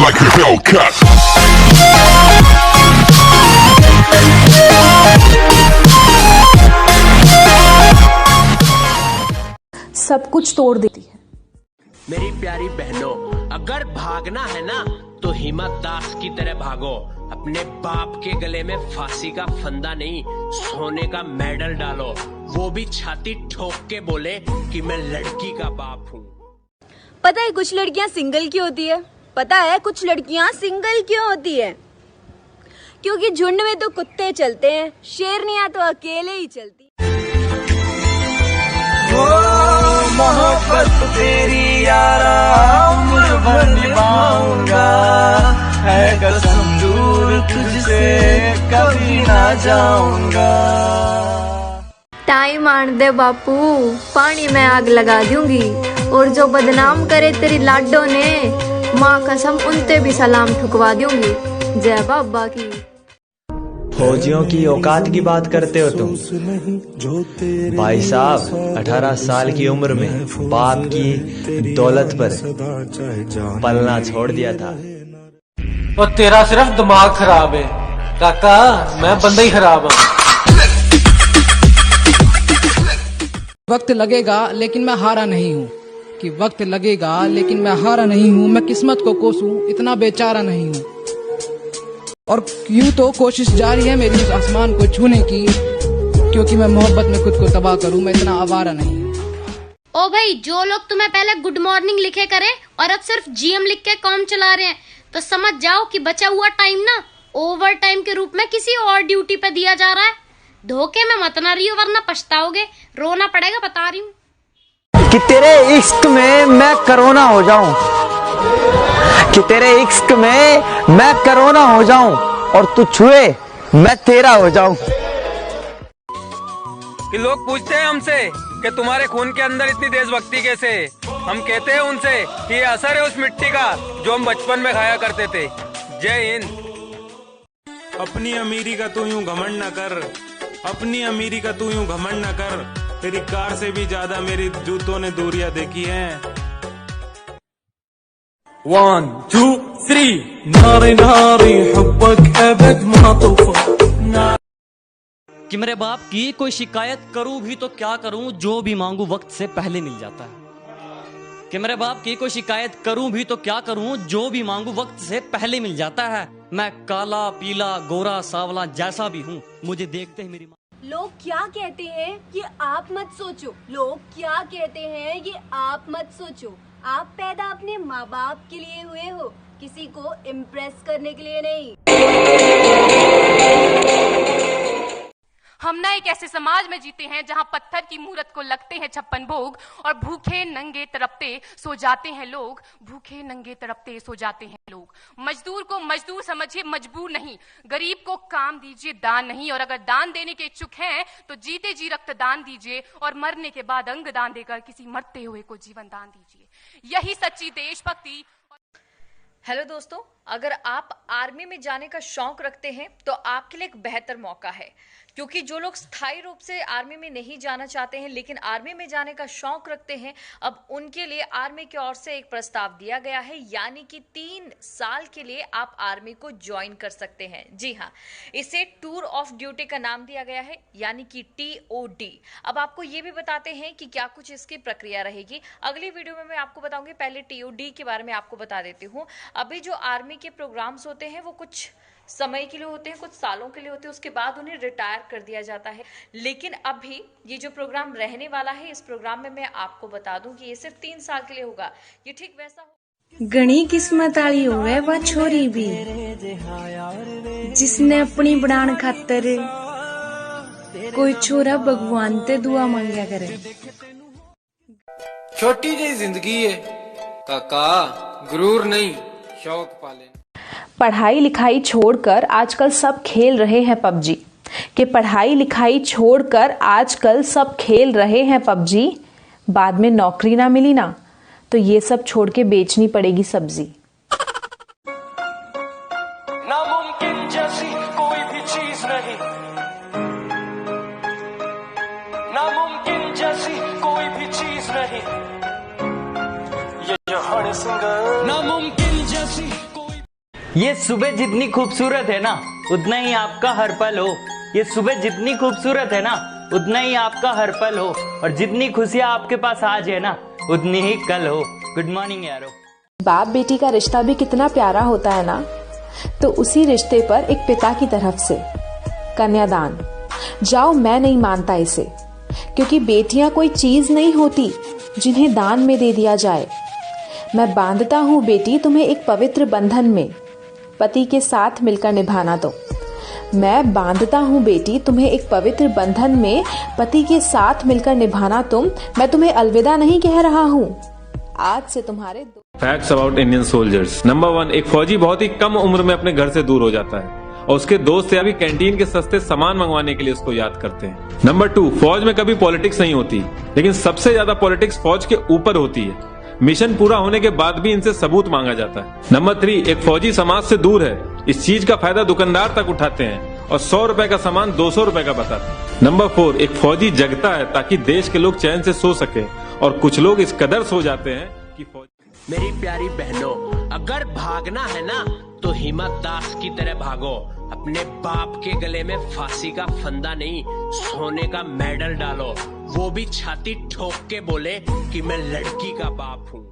like a Hellcat. सब कुछ तोड़ देती है। मेरी प्यारी बहनों, अगर भागना है ना तो हिम्मत दास की तरह भागो। अपने बाप के गले में फांसी का फंदा नहीं, सोने का मेडल डालो। वो भी छाती ठोक के बोले कि मैं लड़की का बाप हूँ। पता है कुछ लड़कियां सिंगल क्यों होती है? पता है कुछ लड़कियां सिंगल क्यों होती है? क्योंकि झुंड में तो कुत्ते चलते हैं, शेरनियां तो अकेले ही चलती। मोहब्बत तेरी यारा उम्र भर निभाऊंगा, है कसम दूर तुझसे कभी ना जाऊंगा। टाइम आन दे बापू, पानी में आग लगा दूंगी, और जो बदनाम करे तेरी लाडो ने, माँ कसम उनते भी सलाम ठुकवा दूंगी। जय बाबा की। फौजियों की औकात की बात करते हो तुम? भाई साहब 18 साल की उम्र में बाप की दौलत पर पलना छोड़ दिया था। और तेरा सिर्फ दिमाग खराब है काका, मैं बंदा ही खराब हूँ। वक्त लगेगा लेकिन मैं हारा नहीं हूँ, कि वक्त लगेगा लेकिन मैं हारा नहीं हूँ। मैं किस्मत को कोसूं इतना बेचारा नहीं हूँ, और यूं तो कोशिश जारी है मेरी उस आसमान को छूने की, क्योंकि मैं मोहब्बत में खुद को तबाह करूं, मैं इतना आवारा नहीं हूँ। ओ भाई, जो लोग तुम्हें पहले गुड मॉर्निंग लिखे करे और अब सिर्फ जीएम लिख के काम चला रहे हैं, तो समझ जाओ कि बचा हुआ टाइम ना ओवर टाइम के रूप में किसी और ड्यूटी पे दिया जा रहा है। धोखे में मत ना रहियो वरना पछताओगे, रोना पड़ेगा, बता रही हूँ। कि तेरे इश्क में मैं करोना हो जाऊं, कि तेरे इश्क में मैं करोना हो जाऊं, और तू छुए मैं तेरा हो जाऊं। कि लोग पूछते हैं हमसे कि तुम्हारे खून के अंदर इतनी देशभक्ति कैसे? हम कहते हैं उनसे कि ये असर है उस मिट्टी का जो हम बचपन में खाया करते थे। जय हिंद। अपनी अमीरी का तू यूं घमंड न कर, अपनी अमीरी का तू यूं घमंड न कर, तेरी कार से भी ज्यादा मेरी जूतों ने दूरियां देखी हैं। 1 2 3 नारी नारी हुब्बक अबद मा तूफा। कि मेरे बाप की कोई शिकायत करूं भी तो क्या करूं, जो भी मांगू वक्त से पहले मिल जाता है। कि मेरे बाप की कोई शिकायत करूं भी तो क्या करूं, जो भी मांगू वक्त से पहले मिल जाता है। मैं काला पीला गोरा सावला जैसा भी हूं, मुझे देखते ही मेरी माँ। लोग क्या कहते हैं ये आप मत सोचो, लोग क्या कहते हैं ये आप मत सोचो। आप पैदा अपने माँ बाप के लिए हुए हो, किसी को इम्प्रेस करने के लिए नहीं। हम ना एक ऐसे समाज में जीते हैं जहां पत्थर की मूरत को लगते हैं 56 भोग, और भूखे नंगे तड़पते सो जाते हैं लोग, भूखे नंगे तड़पते सो जाते हैं लोग। मजदूर को मजदूर समझिए, मजबूर नहीं। गरीब को काम दीजिए, दान नहीं। और अगर दान देने के इच्छुक हैं तो जीते जी रक्तदान दीजिए, और मरने के बाद अंग दान देकर किसी मरते हुए को जीवन दान दीजिए। यही सच्ची देशभक्ति। हेलो दोस्तों, अगर आप आर्मी में जाने का शौक रखते हैं तो आपके लिए एक बेहतर मौका है, क्योंकि जो लोग स्थायी रूप से आर्मी में नहीं जाना चाहते हैं लेकिन आर्मी में जाने का शौक रखते हैं, अब उनके लिए आर्मी की ओर से एक प्रस्ताव दिया गया है, यानी कि 3 साल के लिए आप आर्मी को ज्वाइन कर सकते हैं। जी हाँ, इसे टूर ऑफ ड्यूटी का नाम दिया गया है, यानी कि TOD। अब आपको ये भी बताते हैं कि क्या कुछ इसकी प्रक्रिया रहेगी, अगली वीडियो में मैं आपको बताऊंगी। पहले TOD के बारे में आपको बता देती हूँ। अभी जो आर्मी के प्रोग्राम्स होते हैं वो कुछ समय के लिए होते हैं, कुछ सालों के लिए होते हैं, उसके बाद उन्हें रिटायर कर दिया जाता है। लेकिन अभी ये जो प्रोग्राम रहने वाला है, इस प्रोग्राम में मैं आपको बता दूं कि ये सिर्फ 3 साल के लिए होगा। ये ठीक वैसा हो। गणी किस्मत आली होवे वह छोरी भी, जिसने अपनी बनान खातर कोई छोरा भगवान ते दुआ मांगया करे। छोटी जी जिंदगी है काका, गुरूर नहीं शौक पाले। पढ़ाई लिखाई छोड़कर आजकल सब खेल रहे हैं पबजी, कि पढ़ाई लिखाई छोड़कर आजकल सब खेल रहे हैं पबजी। बाद में नौकरी ना मिली ना तो ये सब छोड़ के बेचनी पड़ेगी सब्जी। नामुमकिन जैसी कोई भी चीज नहीं, नामुमकिन जैसी कोई भी चीज नहीं, ये जहान सिंगर। नामुमकिन जैसी कोई ये सुबह जितनी खूबसूरत है ना उतना ही आपका हर पल हो। ये सुबह जितनी खूबसूरत है ना उतना ही आपका हर पल हो, और जितनी खुशियां आपके पास आज है ना उतनी ही कल हो। गुड मॉर्निंग यारो। बाप बेटी का रिश्ता भी कितना प्यारा होता है ना। तो उसी रिश्ते पर एक पिता की तरफ से कन्यादान। जाओ, मैं नहीं मानता इसे, क्योंकि बेटियां कोई चीज नहीं होती जिन्हें दान में दे दिया जाए। मैं बांधता हूँ बेटी तुम्हें एक पवित्र बंधन में, पति के साथ मिलकर निभाना। तो मैं बांधता हूँ बेटी तुम्हें एक पवित्र बंधन में, पति के साथ मिलकर निभाना तुम। मैं तुम्हें अलविदा नहीं कह रहा हूँ, आज से तुम्हारे facts about Indian soldiers. Number 1, एक फौजी बहुत ही कम उम्र में अपने घर से दूर हो जाता है और उसके दोस्त या भी कैंटीन के सस्ते सामान मंगवाने के लिए उसको याद करते हैं। नंबर 2, फौज में कभी पॉलिटिक्स नहीं होती, लेकिन सबसे ज्यादा पॉलिटिक्स फौज के ऊपर होती है। मिशन पूरा होने के बाद भी इनसे सबूत मांगा जाता है। नंबर 3, एक फौजी समाज से दूर है, इस चीज का फायदा दुकानदार तक उठाते हैं और 100 रुपए का सामान 200 रुपए का बताते हैं। नंबर 4, एक फौजी जगता है ताकि देश के लोग चैन से सो सके, और कुछ लोग इस कदर सो जाते हैं कि मेरी प्यारी बहनों, अगर भागना है ना तो हिम्मत दास की तरह भागो। अपने बाप के गले में फांसी का फंदा नहीं, सोने का मेडल डालो। वो भी छाती ठोक के बोले कि मैं लड़की का बाप हूँ।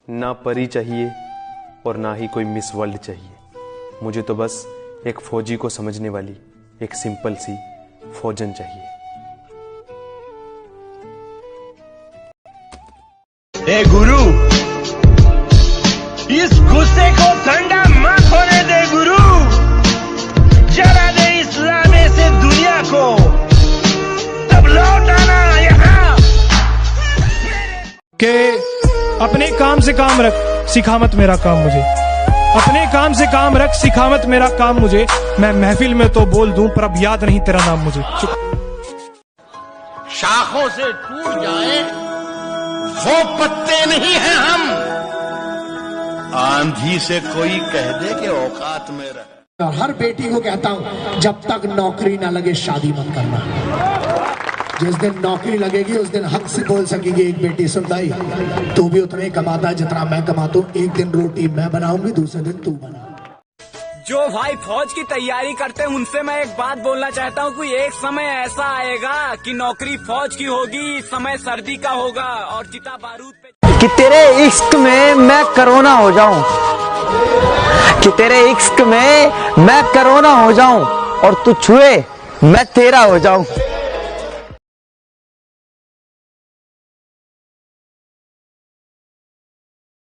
ना परी चाहिए और ना ही कोई मिस वर्ल्ड चाहिए, मुझे तो बस एक फौजी को समझने वाली एक सिंपल सी फौजन चाहिए। ए गुरु, इस गुस्से को ठंडा मत होने दे गुरु, जला दे इस लाने से दुनिया को, तब लौट आना यहाँ। के अपने काम से काम रख, सिखा मत मेरा काम मुझे। अपने काम से काम रख, सिखा मत मेरा काम मुझे। मैं महफिल में तो बोल दूं पर अब याद नहीं तेरा नाम मुझे। शाखों से टूट जाए वो पत्ते नहीं हैं हम, आंधी से कोई कह दे कि औकात में रहे। और हर बेटी को कहता हूं, जब तक नौकरी ना लगे शादी मत करना। जिस दिन नौकरी लगेगी उस दिन हक से बोल सकेगी एक बेटी, सुन भाई तू भी उतना ही कमाता है जितना मैं कमाता हूँ। एक दिन रोटी मैं बनाऊंगी, दूसरे दिन तू बना। जो भाई फौज की तैयारी करते हैं उनसे मैं एक बात बोलना चाहता हूँ कि एक समय ऐसा आएगा कि नौकरी फौज की होगी, समय सर्दी का होगा और चिता बारूद पे। कि तेरे इश्क में मैं कोरोना हो जाऊं, कि तेरे इश्क में मैं कोरोना हो जाऊं और तू छुए मैं तेरा हो जाऊं।